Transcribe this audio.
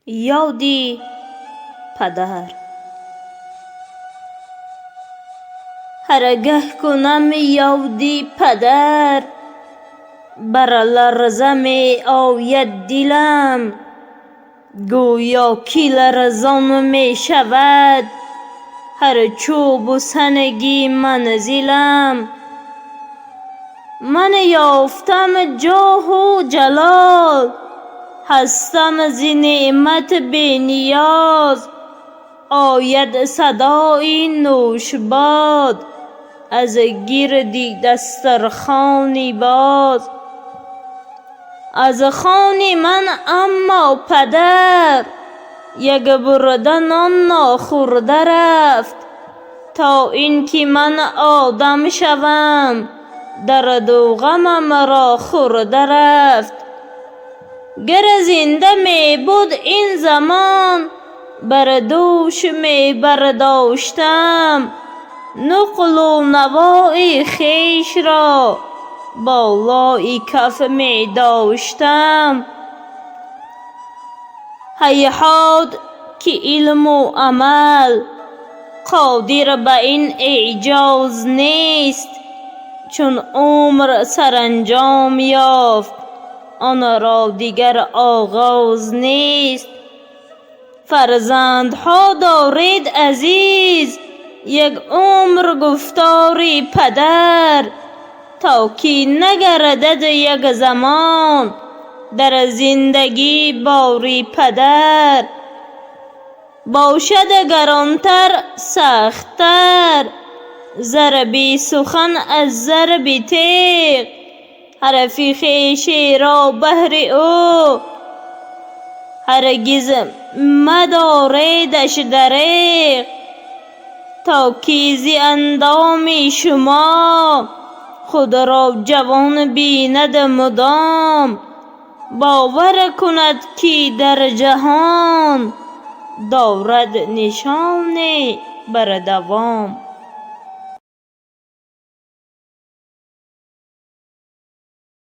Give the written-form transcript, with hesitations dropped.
یادی پدر. هرگه کنم یادی پدر، بر لرزه می آید دلم. گویا که لرزان می شود هر چوب و سنگی منزلم. من یافتم جاه و جلال، هستم ز نعمت بی نیاز. آید صدای نوش باد از گرد دسترخوان باز. از خوان من اما پدر، یک برده نان ناخورده رفت. تا این که من آدم شوم، درد و غمم را خورده رفت. گر زنده می بود این زمان، بر دوش می برداشتم. نقل و نوای خویش را بالای کف می داشتم. هیهات که علم و عمل قادر به این اعجاز نیست. چون عمر سرانجام یافت، آن را دیگر آغاز نیست. فرزندها دارید عزیز، یک عمر گفتاری پدر. تا که نگردد یک زمان، در زندگی باری پدر. باشد گرانتر سختتر، ضرب سخن از ضرب تیغ. حرف خویش را بهر او، هرگز مداریدش دریغ. تا که ز اندام شما، خود را جوان بیند مدام. باور کند که در جهان، دارد نشانی بر دوام.